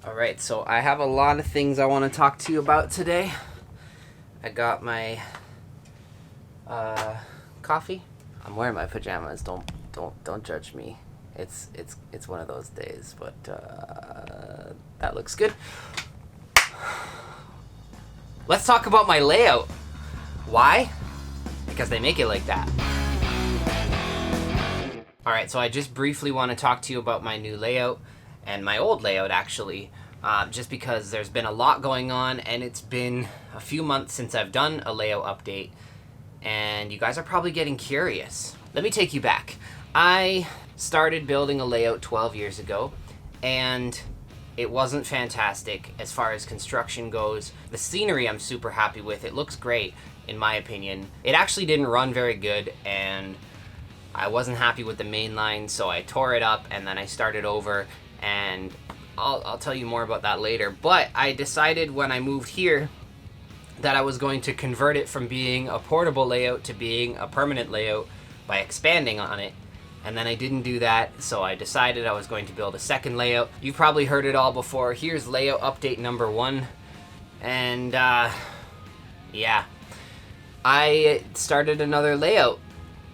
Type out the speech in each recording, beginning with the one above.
Alright, so I have a lot of things I want to talk to you about today. I got my coffee. I'm wearing my pajamas. Don't judge me. It's one of those days, but that looks good. Let's talk about my layout. Why? Because they make it like that. Alright, so I just briefly want to talk to you about my new layout and my old layout, actually, just because there's been a lot going on and it's been a few months since I've done a layout update, and you guys are probably getting curious. Let me take you back. I started building a layout 12 years ago, and it wasn't fantastic as far as construction goes. The scenery I'm super happy with. It looks great, in my opinion. It actually didn't run very good, and I wasn't happy with the main line, so I tore it up and then I started over, and I'll tell you more about that later. But I decided when I moved here that I was going to convert it from being a portable layout to being a permanent layout by expanding on it. And then I didn't do that, so I decided I was going to build a second layout. You've probably heard it all before. Here's layout update number 1. And yeah, I started another layout.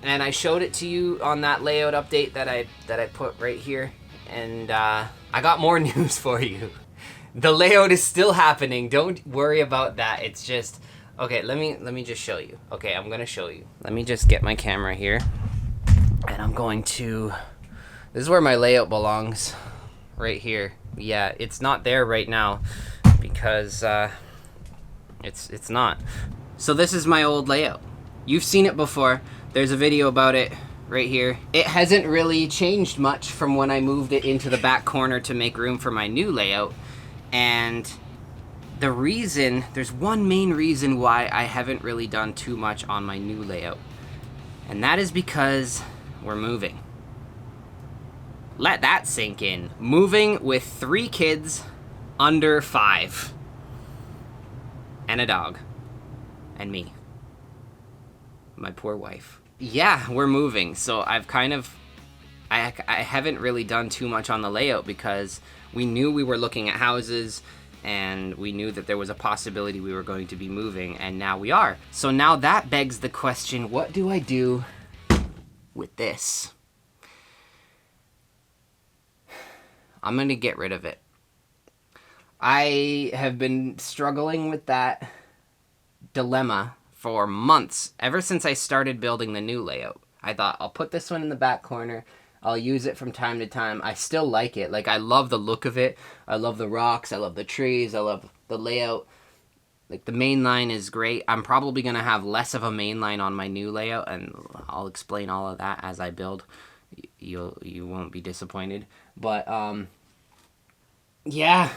And I showed it to you on that layout update that I put right here. And I got more news for you. The layout is still happening. Don't worry about that. It's just, okay, let me just show you. Okay, I'm gonna show you. Let me just get my camera here. And I'm going to, this is where my layout belongs. Right here. Yeah, it's not there right now because it's not. So this is my old layout. You've seen it before. There's a video about it right here. It hasn't really changed much from when I moved it into the back corner to make room for my new layout. And the reason, there's one main reason why I haven't really done too much on my new layout. And that is because we're moving. Let that sink in. Moving with 3 kids under 5. And a dog. And me. My poor wife. Yeah, we're moving. So I've kind of, I haven't really done too much on the layout because we knew we were looking at houses and we knew that there was a possibility we were going to be moving, and now we are. So now that begs the question, what do I do with this? I'm gonna get rid of it. I have been struggling with that dilemma for months, ever since I started building the new layout. I thought, I'll put this one in the back corner. I'll use it from time to time. I still like it. Like, I love the look of it. I love the rocks. I love the trees. I love the layout. Like, the main line is great. I'm probably going to have less of a main line on my new layout, and I'll explain all of that as I build. You won't be disappointed. But, yeah,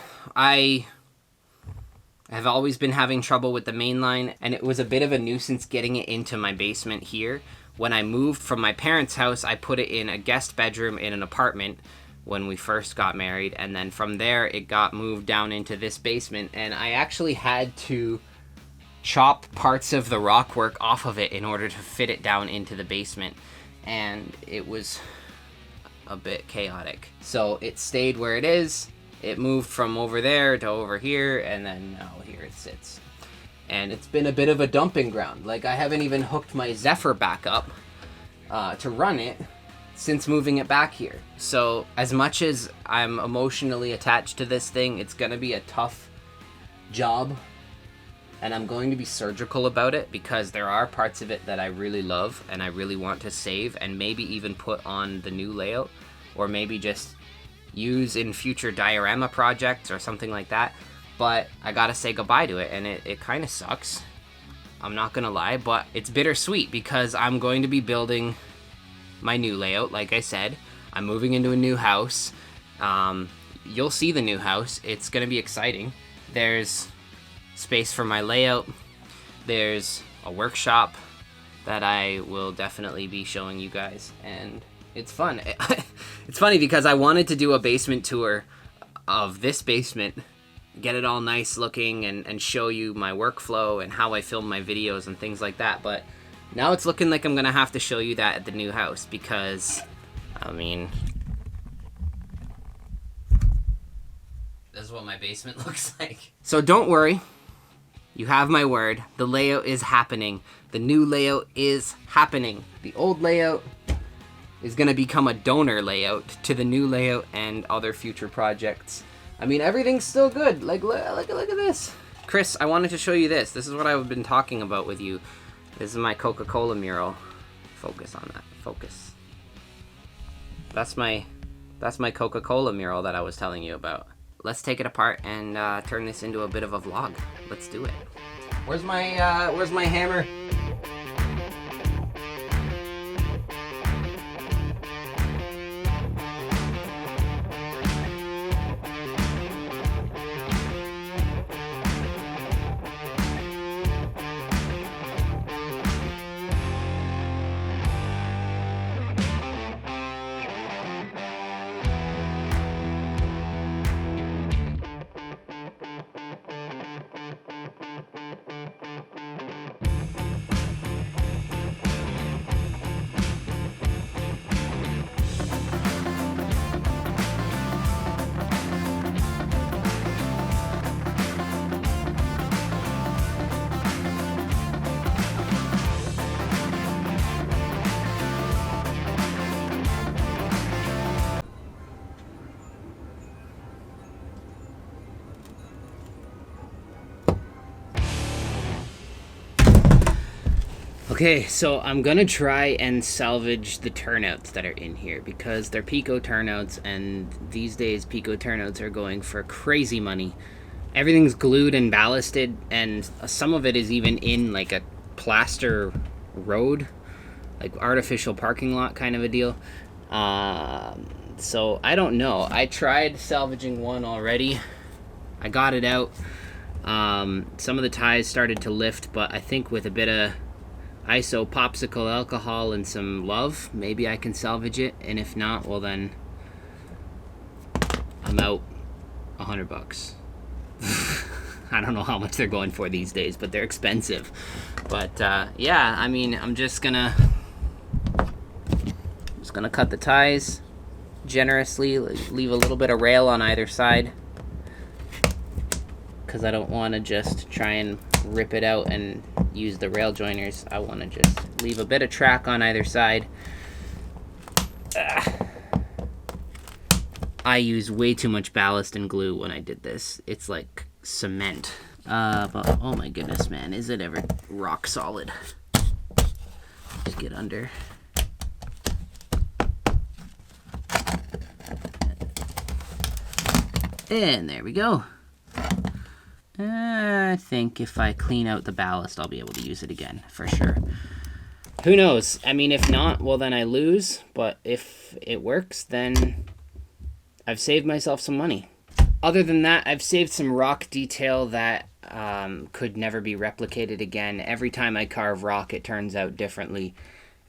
I've always been having trouble with the main line, and it was a bit of a nuisance getting it into my basement here. When I moved from my parents' house, I put it in a guest bedroom in an apartment when we first got married, and then from there it got moved down into this basement, and I actually had to chop parts of the rockwork off of it in order to fit it down into the basement, and it was a bit chaotic. So it stayed where it is. It moved from over there to over here, and then now here it sits. And it's been a bit of a dumping ground. Like, I haven't even hooked my Zephyr back up to run it since moving it back here. So as much as I'm emotionally attached to this thing, it's gonna be a tough job, and I'm going to be surgical about it because there are parts of it that I really love and I really want to save and maybe even put on the new layout, or maybe just use in future diorama projects or something like that. But I gotta say goodbye to it, and it kind of sucks. I'm not gonna lie, but it's bittersweet because I'm going to be building my new layout. Like I said, I'm moving into a new house. You'll see the new house. It's gonna be exciting. There's space for my layout. There's a workshop that I will definitely be showing you guys, and it's fun. It's funny because I wanted to do a basement tour of this basement, get it all nice looking, and show you my workflow and how I film my videos and things like that, but now it's looking like I'm gonna have to show you that at the new house because, I mean, this is what my basement looks like. So don't worry. You have my word. The layout is happening. The new layout is happening. The old layout is going to become a donor layout to the new layout and other future projects. I mean, everything's still good. Like, look at this. Chris, I wanted to show you this. This is what I've been talking about with you. This is my Coca-Cola mural. Focus on that. Focus. That's my Coca-Cola mural that I was telling you about. Let's take it apart and turn this into a bit of a vlog. Let's do it. Where's my hammer? Okay, so I'm gonna try and salvage the turnouts that are in here because they're Pico turnouts, and these days Pico turnouts are going for crazy money. Everything's glued and ballasted, and some of it is even in like a plaster road, like artificial parking lot kind of a deal. So I don't know. I tried salvaging one already. I got it out. Some of the ties started to lift, but I think with a bit of ISO popsicle alcohol and some love, maybe I can salvage it, and if not, well then I'm out $100. I don't know how much they're going for these days, but they're expensive. But yeah, I mean, I'm just gonna cut the ties generously, leave a little bit of rail on either side, because I don't want to just try and rip it out and use the rail joiners. I want to just leave a bit of track on either side. I used way too much ballast and glue when I did this. It's like cement. But oh my goodness, man, is it ever rock solid? Just get under. And there we go. I think if I clean out the ballast, I'll be able to use it again, for sure. Who knows? I mean, if not, well, then I lose. But if it works, then I've saved myself some money. Other than that, I've saved some rock detail that could never be replicated again. Every time I carve rock, it turns out differently.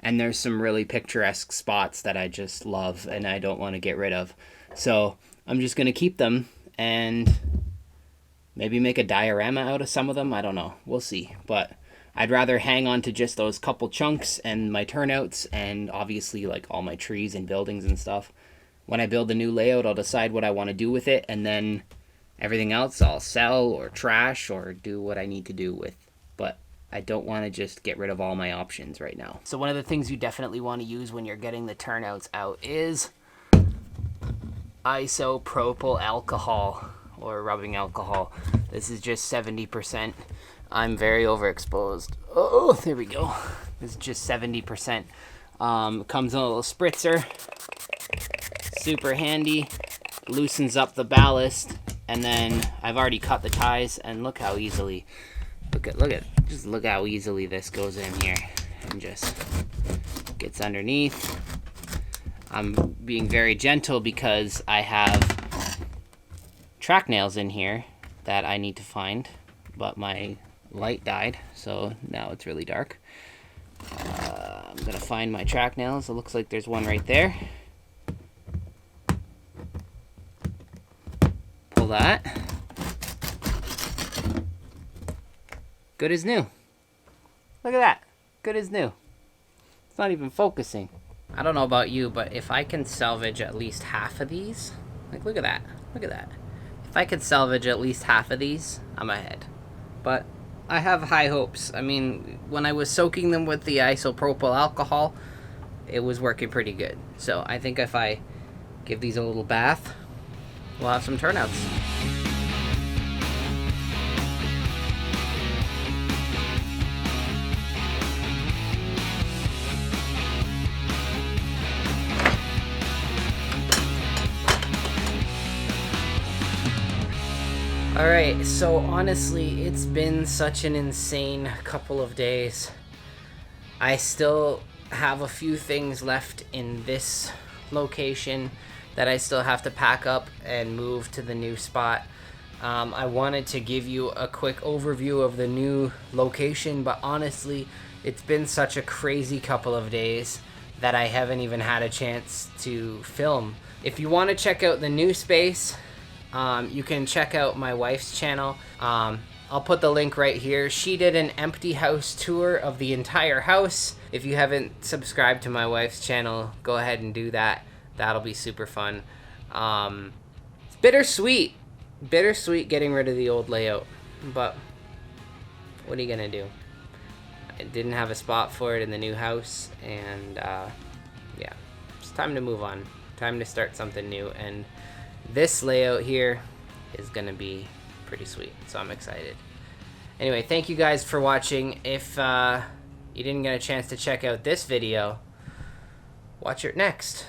And there's some really picturesque spots that I just love and I don't want to get rid of. So I'm just going to keep them and maybe make a diorama out of some of them. I don't know. We'll see. But I'd rather hang on to just those couple chunks and my turnouts and obviously like all my trees and buildings and stuff. When I build the new layout, I'll decide what I want to do with it, and then everything else I'll sell or trash or do what I need to do with. But I don't want to just get rid of all my options right now. So one of the things you definitely want to use when you're getting the turnouts out is isopropyl alcohol or rubbing alcohol. This is just 70%. I'm very overexposed. Oh, there we go. This is just 70%. Comes in a little spritzer. Super handy. Loosens up the ballast. And then I've already cut the ties, and look how easily, look how easily this goes in here and just gets underneath. I'm being very gentle because I have track nails in here that I need to find, but my light died, so now it's really dark. I'm gonna find my track nails. It looks like there's one right there. Pull that. Good as new. Look at that. Good as new. It's not even focusing. I don't know about you, but if I can salvage at least half of these, like look at that. Look at that. If I could salvage at least half of these, I'm ahead. But I have high hopes. I mean, when I was soaking them with the isopropyl alcohol, it was working pretty good. So I think if I give these a little bath, we'll have some turnouts. Alright, so honestly, it's been such an insane couple of days. I still have a few things left in this location that I still have to pack up and move to the new spot. I wanted to give you a quick overview of the new location, but honestly, it's been such a crazy couple of days that I haven't even had a chance to film. If you want to check out the new space, you can check out my wife's channel. I'll put the link right here. She did an empty house tour of the entire house. If you haven't subscribed to my wife's channel, go ahead and do that. That'll be super fun. It's bittersweet. Bittersweet getting rid of the old layout. But what are you gonna do? I didn't have a spot for it in the new house. And yeah, it's time to move on. Time to start something new. And this layout here is gonna be pretty sweet, so I'm excited. Anyway, thank you guys for watching. If you didn't get a chance to check out this video, watch it next.